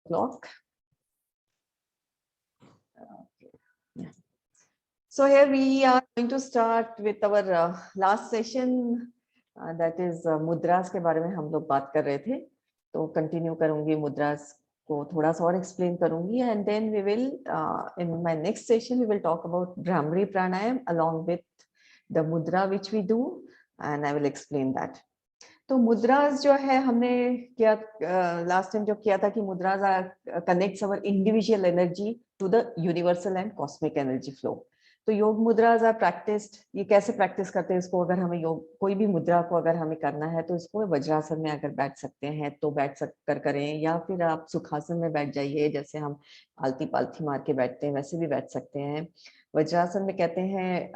clock. Okay. Yeah. So here we are going to start with our last session, that is mudras के बारे में हम लोग बात कर रहे थे, तो कंटिन्यू करूंगी mudras को थोड़ा सा और एक्सप्लेन करूंगी, and then we will in my next session we will talk about Brahmari Pranayam along with the mudra which we do, and I will explain that. तो मुद्रास जो है हमने क्या लास्ट टाइम जो किया था कि mudras connects our individual energy to the universal and cosmic energy flow. तो योग मुद्रास आर प्रैक्टिस्ड. ये कैसे प्रैक्टिस करते हैं इसको? अगर हमें योग कोई भी मुद्रा को अगर हमें करना है तो इसको वज्रासन में अगर बैठ सकते हैं तो बैठ कर करें, या फिर आप सुखासन में बैठ जाइए, जैसे हम आलती पालथी मार के बैठते हैं वैसे भी बैठ सकते हैं. वज्रासन में कहते हैं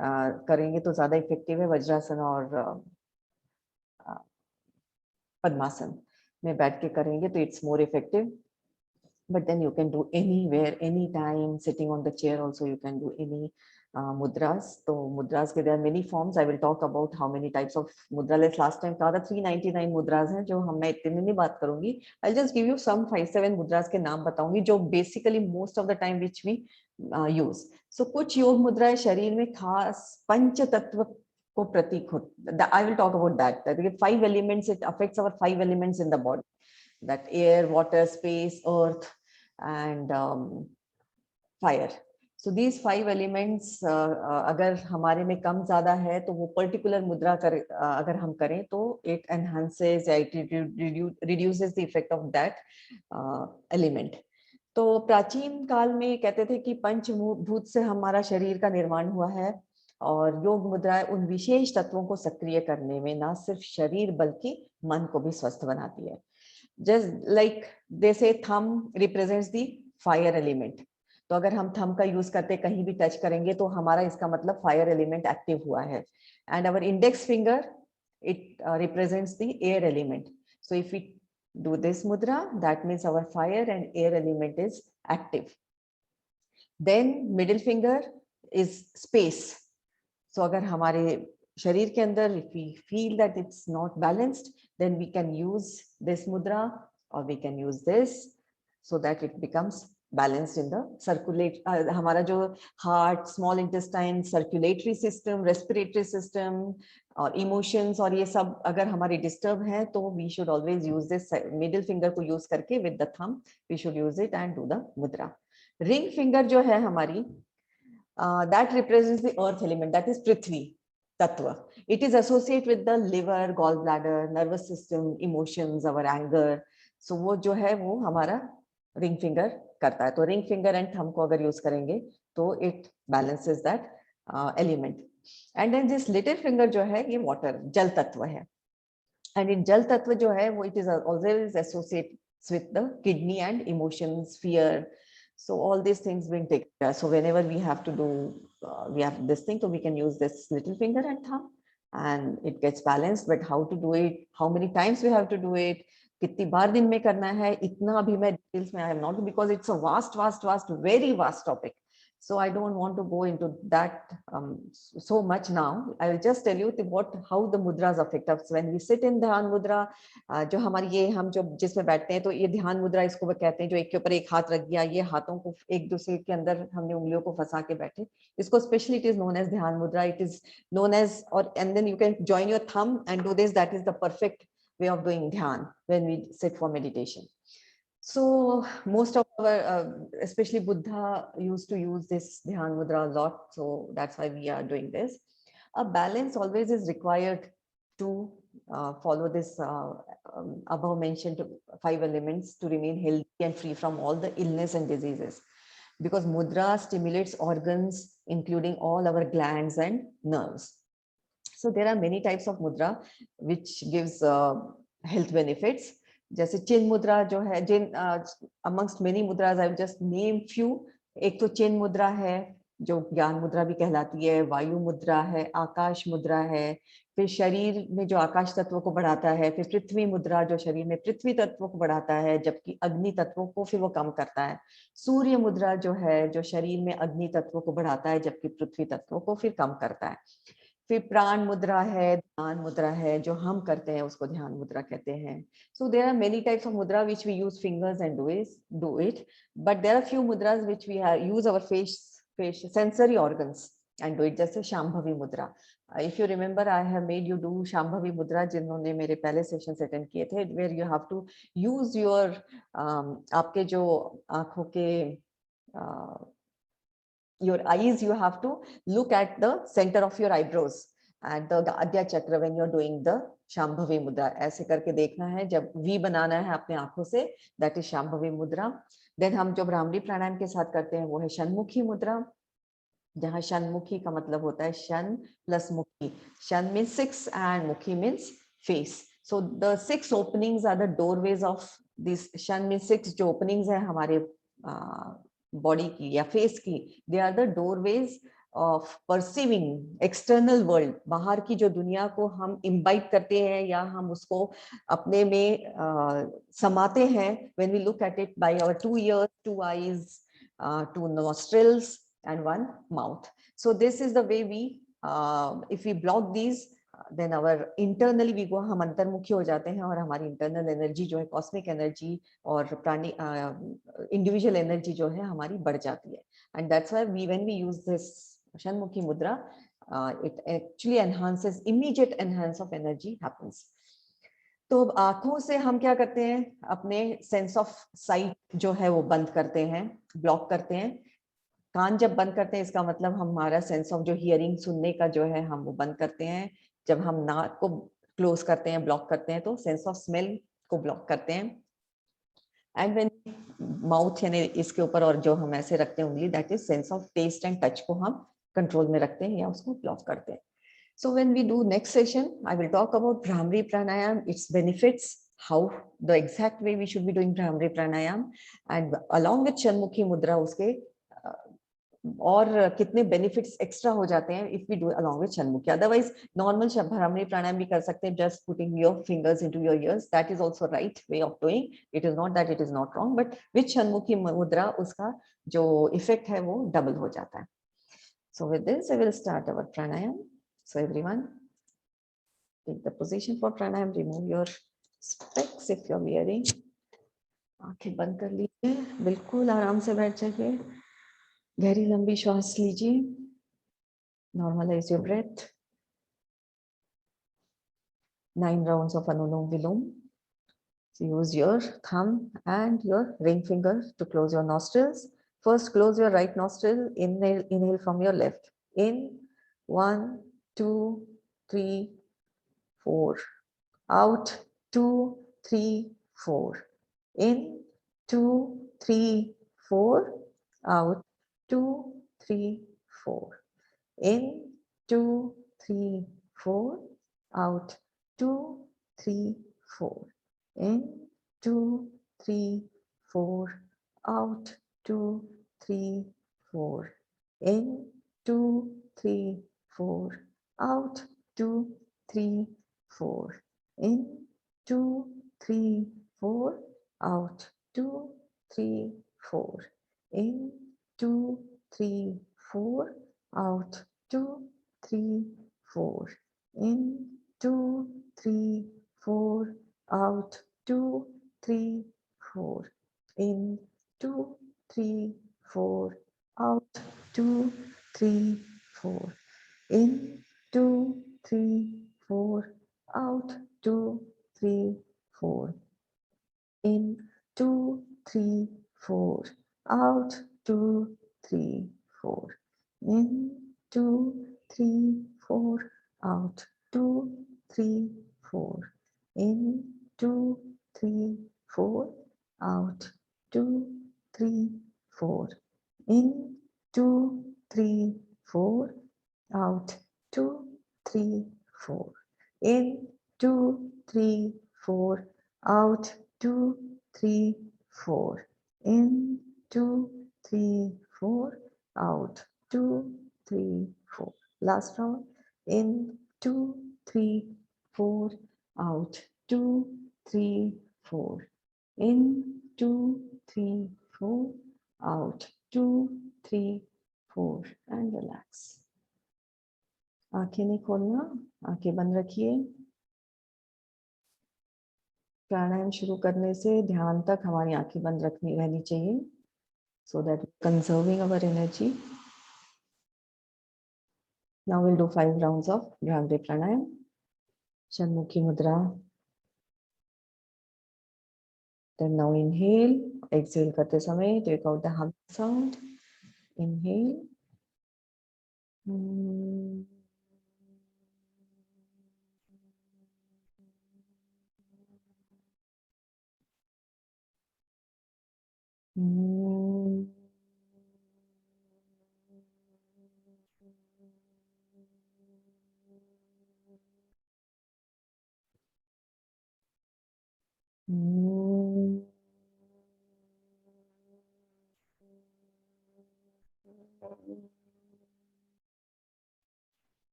करेंगे तो ज्यादा इफेक्टिव है. वज्रासन और पद्मासन में बैठ के करेंगे तो it's more effective. But then you can do anywhere, anytime, sitting on the chair also you can do any mudras. So mudras के there are many forms. I will talk about how many types of mudras. Last time कहा था 399 mudras हैं जो मैं इतने नहीं बात करूंगी. I'll just give you some 5-7 mudras के नाम बताऊंगी जो basically most of the time which we use. So कुछ योग मुद्राएं शरीर में खास पंच तत्व को प्रतीक हो. I will talk about that. That 5 elements, it affects our 5 elements in the body. That air, water, space, earth, and fire. So these 5 elements अगर हमारे में कम ज्यादा है तो वो पर्टिकुलर मुद्रा अगर हम करें तो it enhances, it reduces the effect of that element. तो प्राचीन काल में कहते थे कि पंचभूत से हमारा शरीर का निर्माण हुआ है, और योग मुद्राएं उन विशेष तत्वों को सक्रिय करने में न सिर्फ शरीर बल्कि मन को भी स्वस्थ बनाती है. Just like they say thumb represents the fire element. तो अगर हम थंब का यूज करते कहीं भी टच करेंगे तो हमारा इसका मतलब फायर एलिमेंट एक्टिव हुआ है. And our index finger it represents the air element. So if we do this mudra, that means our fire and air element is active. Then middle finger is space. So अगर हमारे शरीर के अंदर if we feel that it's not balanced, then we can use this mudra or we can use this so that it becomes balanced in the हमारा जो heart, small intestine, circulatory system, respiratory system और emotions और ये सब अगर हमारी disturb है तो we should always use this middle finger को use करके with the thumb we should use it and do the mudra. Ring finger जो है हमारी that represents the earth element, that is Prithvi Tattva. It is associated with the liver, gallbladder, nervous system, emotions, our anger. So वो जो है वो हमारा ring finger करता है. तो ring finger and thumb को अगर use करेंगे तो it balances that element. And then this little finger जो है ये water, जल तत्व है. And in जल तत्व जो है वो it is always associated with the kidney and emotions, fear. So all these things being taken care. So whenever we have to do, we have this thing, so we can use this little finger and thumb, and it gets balanced. But how to do it? How many times we have to do it? कितनी बार दिन में करना है? इतना अभी मैं details में I am not, because it's a vast, very vast topic. So I don't want to go into that so much now. I will just tell you how the mudras affect us when we sit in ध्यान मुद्रा. जो हमारी ये हम जो जिसमें बैठते हैं तो ये ध्यान मुद्रा इसको वो कहते हैं, जो एक के ऊपर एक हाथ रख गया, ये हाथों को एक दूसरे के अंदर हमने उंगलियों को फंसा के बैठे, इसको specially it is known as dhyan mudra. It is known as और and then you can join your thumb and do this. That is the perfect way of doing dhyan when we sit for meditation. So most of our, especially Buddha used to use this Dhyan Mudra a lot. So that's why we are doing this. A balance always is required to follow this above mentioned 5 elements to remain healthy and free from all the illness and diseases. Because Mudra stimulates organs, including all our glands and nerves. So there are many types of Mudra which gives health benefits. जैसे चिन मुद्रा जो है, जिन amongst many mudras I will just name few. एक तो चिन मुद्रा है जो ज्ञान मुद्रा भी कहलाती है, वायु मुद्रा है, आकाश मुद्रा है, फिर शरीर में जो आकाश तत्व को बढ़ाता है, फिर पृथ्वी मुद्रा जो शरीर में पृथ्वी तत्व को बढ़ाता है जबकि अग्नि तत्व को फिर वो कम करता है, सूर्य मुद्रा जो है जो शरीर में अग्नि तत्व को बढ़ाता है जबकि पृथ्वी तत्व को फिर कम करता है, फिर प्राण मुद्रा है, ध्यान मुद्रा है, जो हम करते हैं उसको ध्यान मुद्रा कहते हैं. So there are many types of mudra which we use fingers and do it, but there are few mudras which we use our face sensory organs and do it. जैसे शांभवी मुद्रा. If you remember, I have made you do Shambhavi मुद्रा जिन्होंने मेरे पहले sessions attend किए थे, where you have to use your आपके जो आंखों के your eyes, you have to look at the center of your eyebrows at the Adya Chakra when you're doing the Shambhavi Mudra. ऐसे करके देखना है, जब V बनाना है अपने आंखों से, that is Shambhavi Mudra. Then हम जो भ्रामरी प्राणायाम के साथ करते हैं वो है षणमुखी मुद्रा, जहाँ षणमुखी का मतलब होता है शन प्लस मुखी. शन means 6 and mukhi means face. So the 6 openings are the doorways of this. शन means 6 जो openings है हमारे बॉडी की या फेस की, they are the doorways of perceiving external world. बाहर की जो दुनिया को हम इम्बाइब करते हैं या हम उसको अपने में समाते हैं, when we look at it by our 2 ears, 2 eyes, 2 nostrils and 1 mouth. So this is the way we if we block these, then our internally we go, हम अंतर्मुखी हो जाते हैं और हमारी इंटरनल एनर्जी जो है, कॉस्मिक एनर्जी और प्राणी इंडिविजुअल एनर्जी जो है हमारी बढ़ जाती है. And that's why we when we use this shanmukhi mudra, it actually enhances, immediate enhance of energy happens. तो आंखों से हम क्या करते हैं, अपने सेंस ऑफ साइट जो है वो बंद करते हैं, ब्लॉक करते हैं. कान जब बंद करते हैं इसका मतलब हमारा सेंस ऑफ जो हियरिंग, सुनने का जो है, हम वो बंद करते हैं. जब हम नाक को क्लोज करते हैं, ब्लॉक करते हैं, तो सेंस ऑफ स्मेल को ब्लॉक करते हैं. एंड व्हेन माउथ यानी इसके ऊपर और जो हम ऐसे रखते हैं उंगली, that is sense of taste and touch को हम कंट्रोल में रखते हैं या उसको ब्लॉक करते हैं. So when we do next session, I will talk about Bhramari Pranayam, its benefits, how the exact way we should be doing Bhramari Pranayam, and along with Shanmukhi Mudra उसके और कितने बेनिफिट्स एक्स्ट्रा हो जाते हैं if we do along with shanmukhi. Otherwise normal bhramari pranayama भी कर सकते हैं, just putting your fingers into your ears. That is also right way of doing. It is not that it is not wrong, but with shanmukhi mudra उसका जो effect है वो double हो जाता है. So with this I will start our pranayama. So everyone take the position for pranayama. Remove your specs if you are wearing. आंखें बंद कर लीजिए, बिल्कुल आराम से बैठ जाइए. गहरी लंबी श्वास लीजिए. Normalize your breath. 9 rounds of Anulom Vilom. So use your thumb and your ring finger to close your nostrils. First, close your right nostril. Inhale from your left. In 1, 2, 3, 4. Out 2, 3, 4. In 2, 3, 4. Out 2, 3, 4. In 2, 3, 4. Out 2, 3, 4. In 2, 3, 4. Out 2, 3, 4. In 2, 3, 4. Out 2, 3, 4. In 2, 3, 4. Out 2, 3, 4. In 2, 3, 4. Out 2, 3, 4. In 2, 3, 4. Out 2, 3, 4. In 2, 3, 4. Out 2, 3, 4. In 2, 3, 4. Out 2, 3, 4. In 2, 3, 4. Out 2, 3, 4. In 2, 3, 4. Out 2, 3, 4. In 2, 3, 4. Out 2, 3, 4. In 2, 3, 4. Out 2, 3, 4. In 2, 3, 4. Out 2, 3, 4. In 2, 3, 4. Out 2, 3, 4. Last round. In 2, 3, 4. Out 2, 3, 4. In 2, 3, 4. Out 2, 3, 4. And relax. आंखें नहीं खोलना, आंखें बंद रखिए। प्राणायाम शुरू करने से ध्यान तक हमारी आंखें बंद रखनी रहनी चाहिए, so that conserving our energy. Now we'll do 5 rounds of Bhramari Pranayam. Shanmukhi Mudra. Then now inhale, exhale करते समय take out the hum sound. Inhale.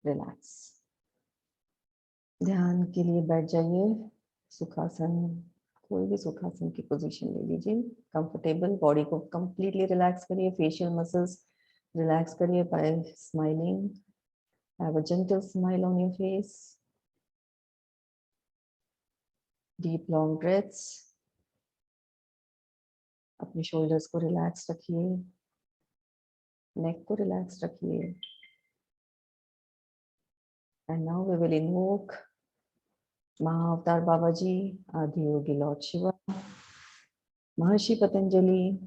Relax. ध्यान के लिए बैठ जाइए, सुखासन, कोई भी सुखासन की पोजीशन ले लीजिए, कंफर्टेबल। बॉडी को कंप्लीटली रिलैक्स करिए, फेशियल मसल्स रिलैक्स करिए bye smiling. Have a gentle smile on your face. Deep long breaths. अपने शोल्डर्स को रिलैक्स रखिए, नेक को रिलैक्स रखिए। And now we will invoke Mahavatar Babaji, Adiyogi Lord Shiva, Maharshi Patanjali,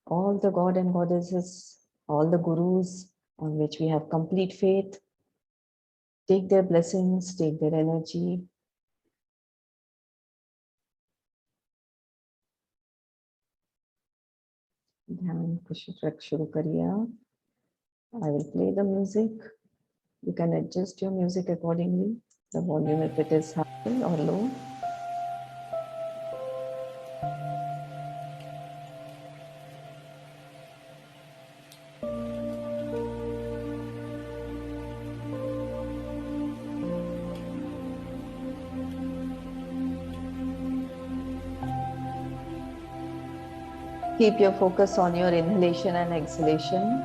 all the God and Goddesses, all the Gurus on which we have complete faith. Take their blessings, take their energy. ध्यान को शुरू करिए। I will play the music. You can adjust your music accordingly. The volume if it is high or low. Keep your focus on your inhalation and exhalation.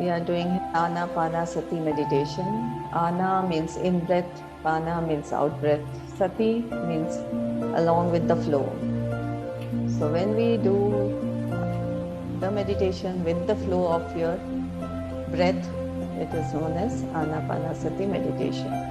We are doing Anapanasati meditation. Ana means in breath, Pana means out breath, Sati means along with the flow. So when we do the meditation with the flow of your breath, it is known as Anapanasati meditation.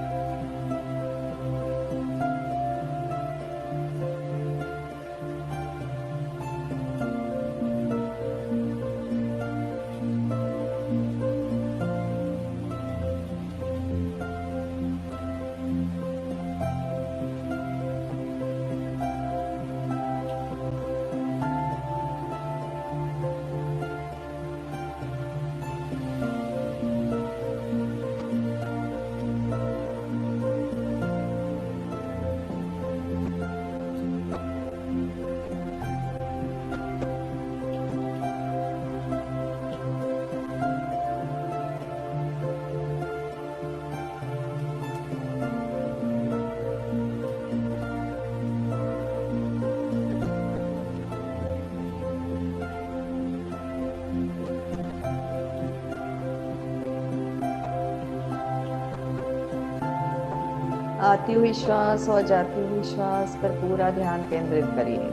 आती हुई श्वास और जाती हुई श्वास पर पूरा ध्यान केंद्रित करिए।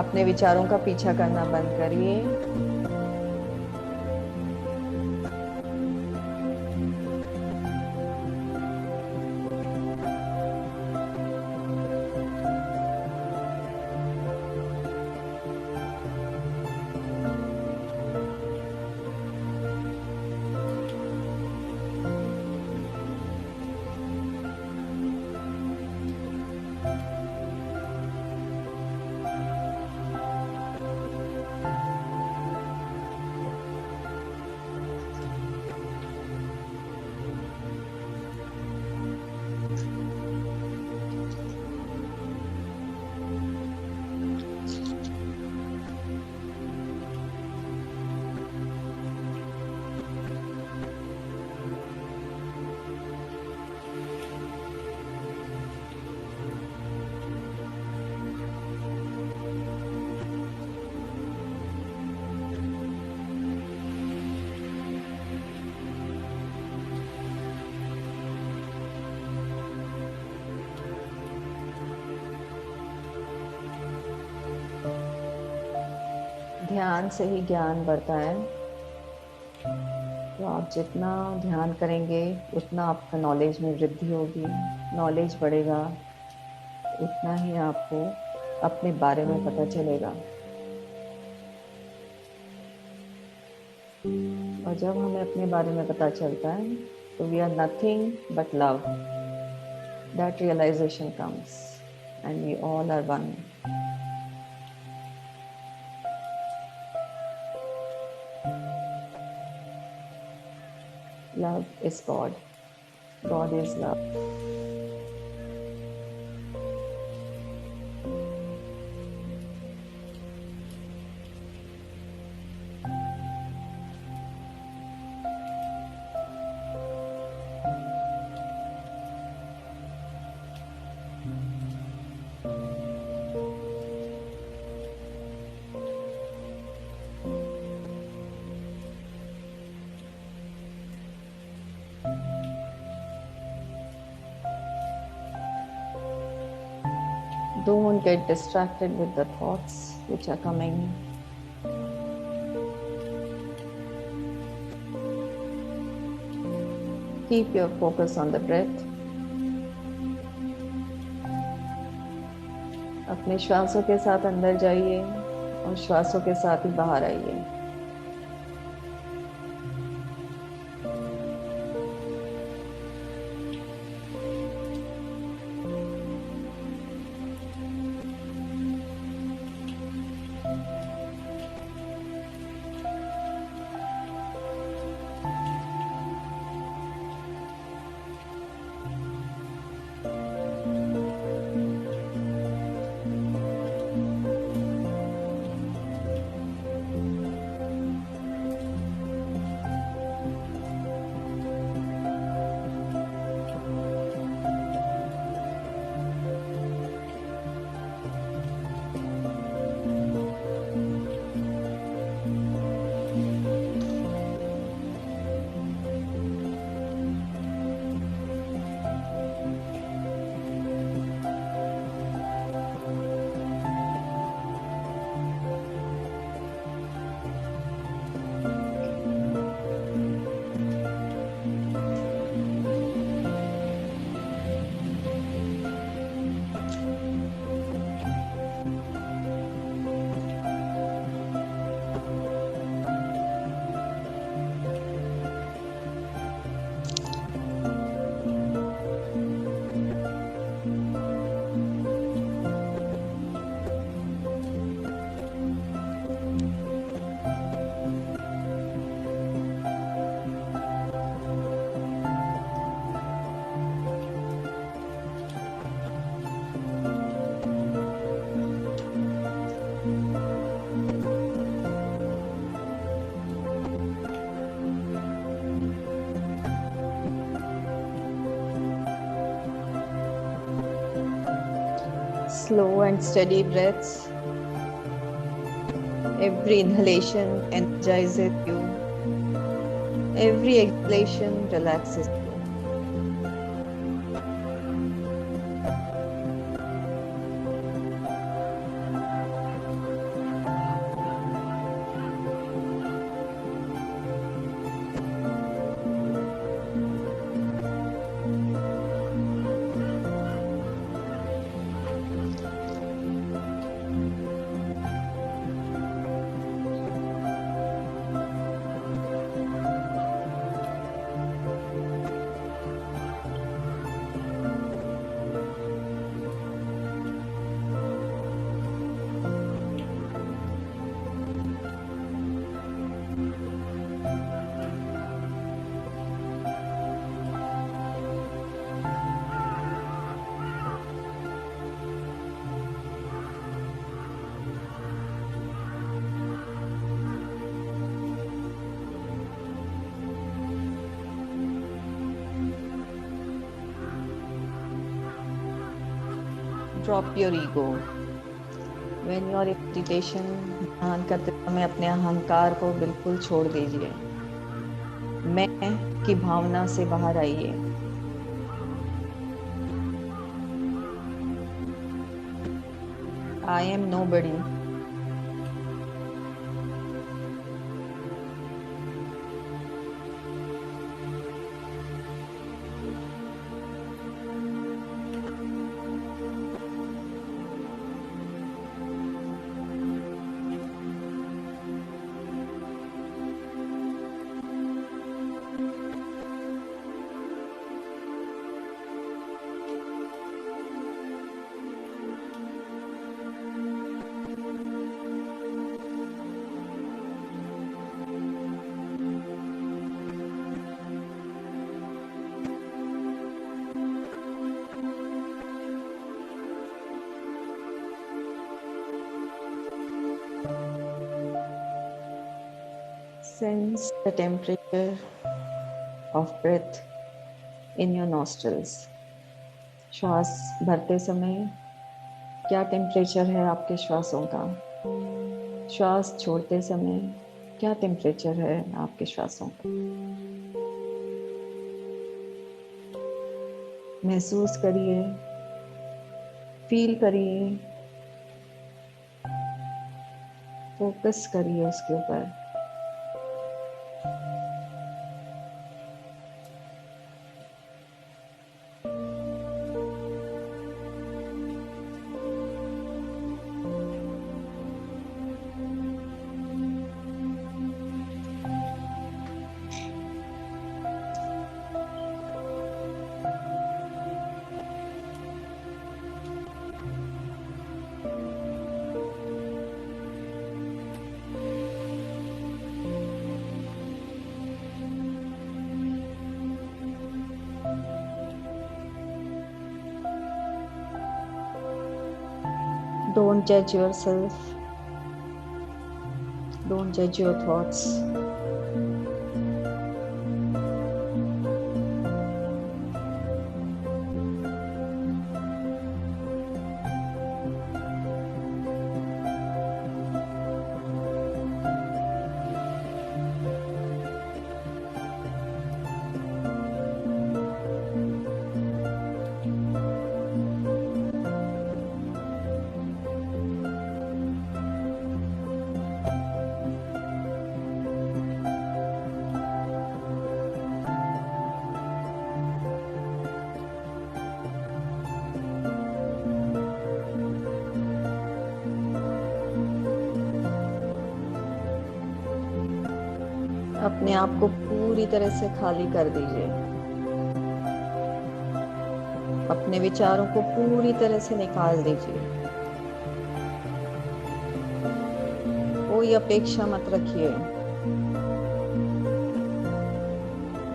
अपने विचारों का पीछा करना बंद करिए। ध्यान से ही ज्ञान बढ़ता है। तो आप जितना ध्यान करेंगे उतना आपका नॉलेज में वृद्धि होगी, नॉलेज बढ़ेगा, उतना ही आपको अपने बारे में पता चलेगा। और जब हमें अपने बारे में पता चलता है तो we are nothing but love, that realization comes and we all are one. Love is God. God is love. Don't get distracted with the thoughts which are coming. Keep your focus on the breath. अपने श्वासों के साथ अंदर जाइए और श्वासों के साथ ही बाहर आइए। Slow and steady breaths. Every inhalation energizes you. Every exhalation relaxes you. Drop your ego. When you are in meditation, ध्यान करते समय अपने अहंकार को बिल्कुल छोड़ दीजिए। मैं की भावना से बाहर आइए। I am nobody. Sense the temperature of breath in your nostrils. श्वास भरते समय क्या टेम्परेचर है आपके श्वासों का? श्वास छोड़ते समय क्या टेम्परेचर है आपके श्वासों का? महसूस करिए, फील करिए, फोकस करिए उसके ऊपर। Don't judge yourself. Don't judge your thoughts. अपने आप को पूरी तरह से खाली कर दीजिए। अपने विचारों को पूरी तरह से निकाल दीजिए। कोई अपेक्षा मत रखिए।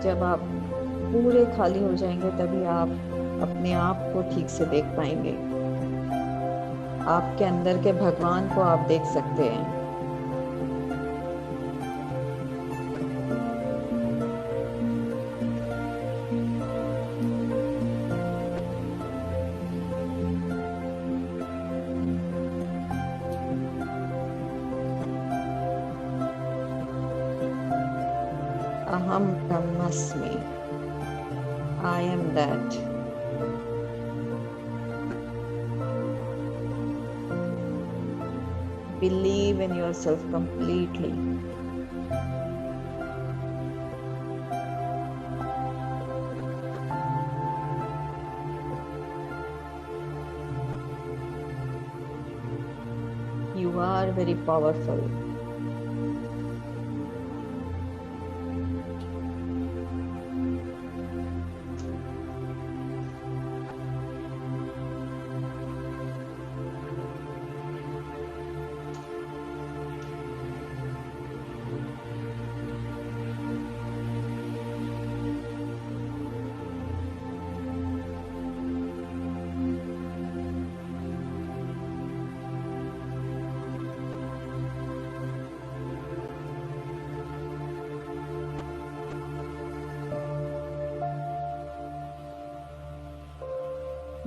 जब आप पूरे खाली हो जाएंगे तभी आप अपने आप को ठीक से देख पाएंगे। आपके अंदर के भगवान को आप देख सकते हैं। Aham Brahmasmi. I am that. Believe in yourself completely. You are very powerful.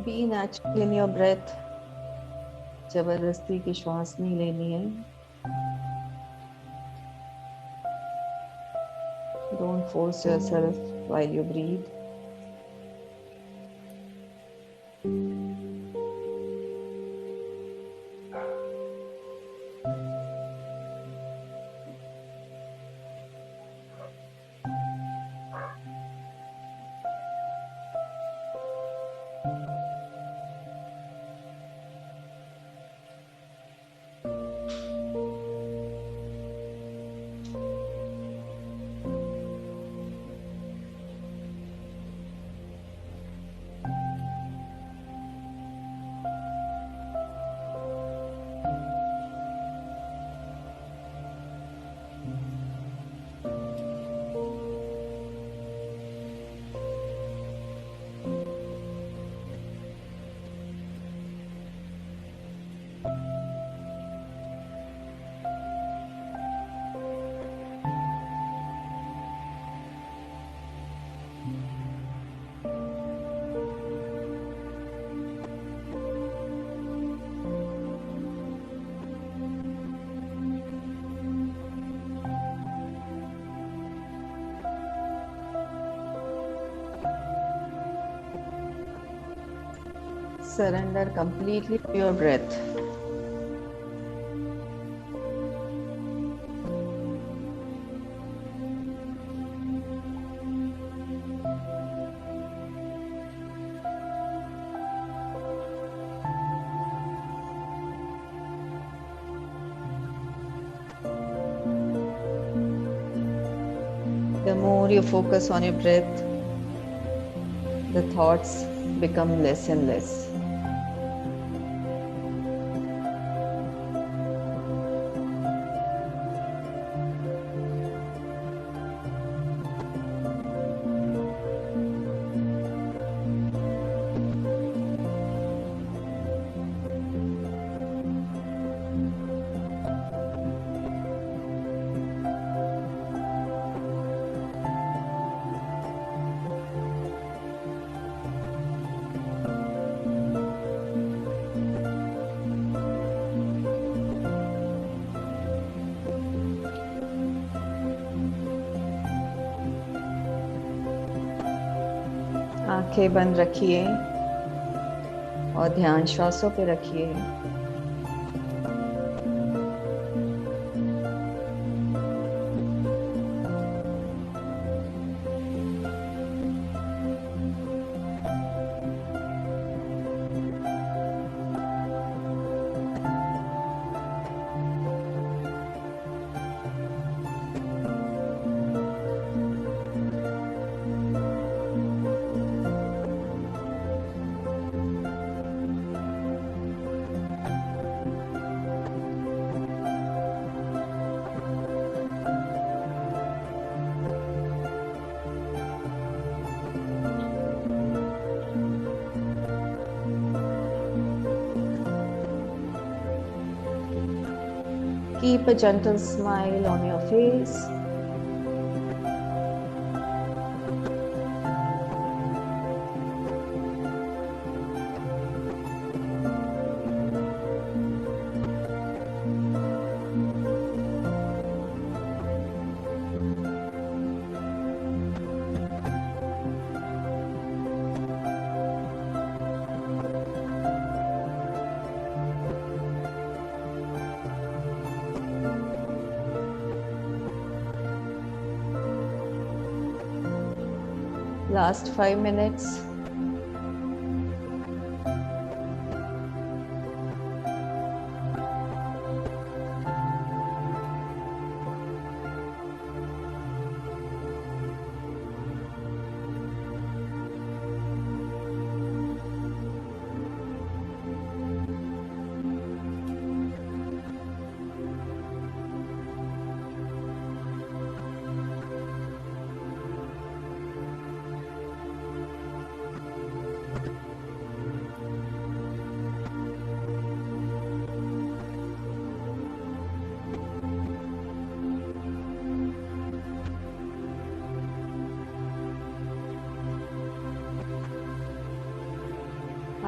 Be natural in your breath. जबरदस्ती की श्वास नहीं लेनी है। Don't force yourself while you breathe. surrender completely to your breath. The more you focus on your breath, the thoughts become less and less. आंखें बंद रखिए और ध्यान श्वासों पे रखिए. Keep a gentle smile on your face. Last 5 minutes.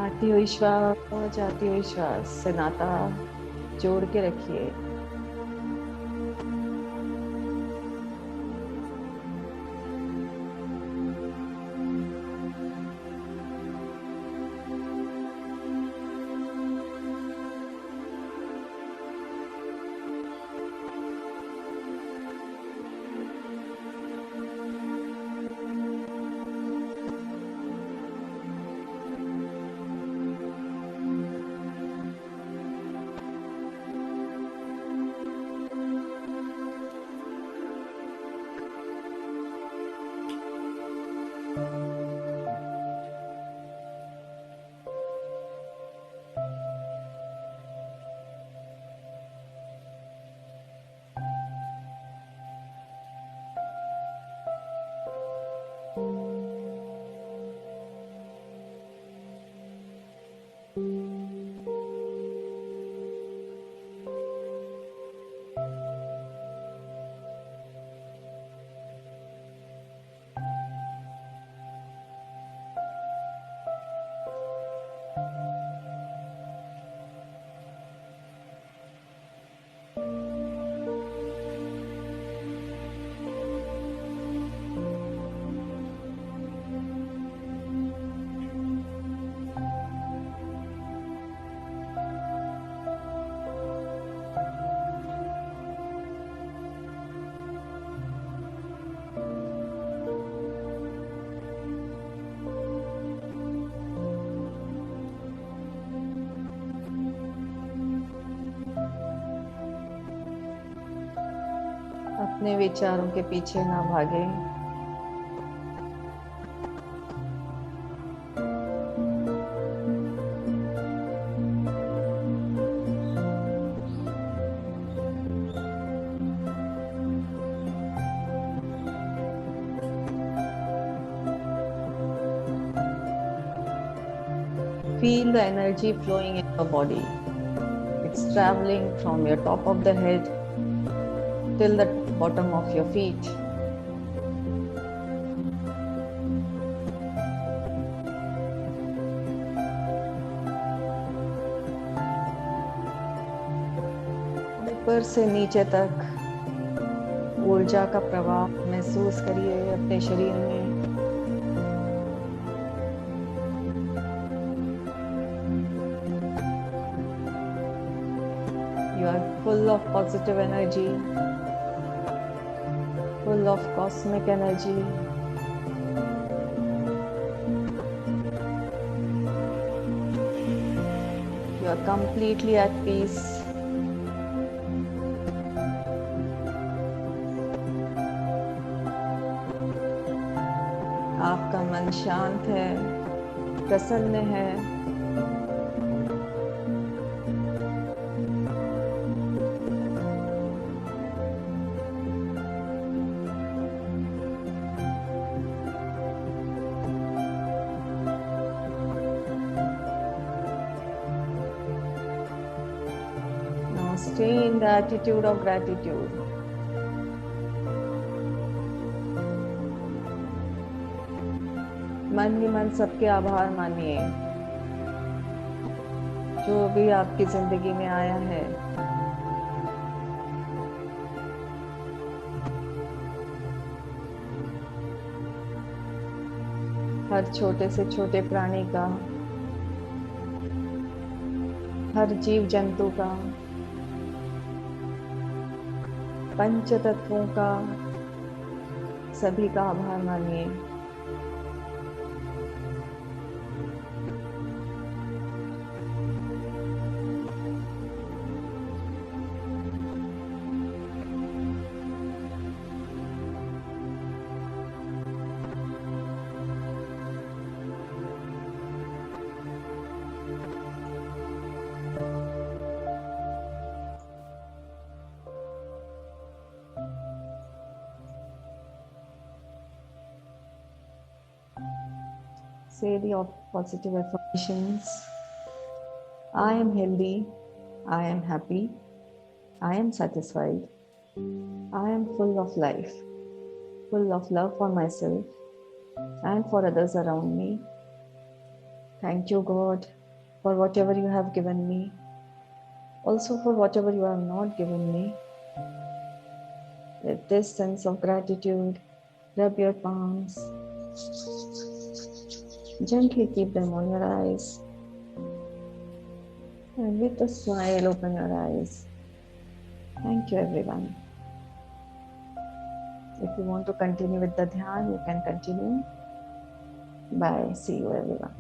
आती हुई श्वास, जाती हुई श्वास से नाता जोड़ के रखिए. अपने विचारों के पीछे ना भागे। Feel the energy flowing in your body. It's traveling from your top of the head till the bottom of your feet. ऊपर से नीचे तक ऊर्जा का प्रवाह महसूस करिए अपने शरीर में। You are full of positive energy, full of cosmic energy. You are completely at peace. आपका मन शांत है, प्रसन्न है। Now stay in the attitude of gratitude. मन ही मन सबके आभार मानिए जो भी आपकी जिंदगी में आया है। हर छोटे से छोटे प्राणी का, हर जीव जंतु का, पंच तत्वों का, सभी का आभार मानिए। Say the positive affirmations. I am healthy. I am happy. I am satisfied. I am full of life, full of love for myself and for others around me. Thank you, God, for whatever you have given me. Also for whatever you have not given me. With this sense of gratitude, rub your palms. Gently keep them on your eyes. And with a smile, open your eyes. Thank you, everyone. If you want to continue with the dhyan, you can continue. Bye. See you, everyone.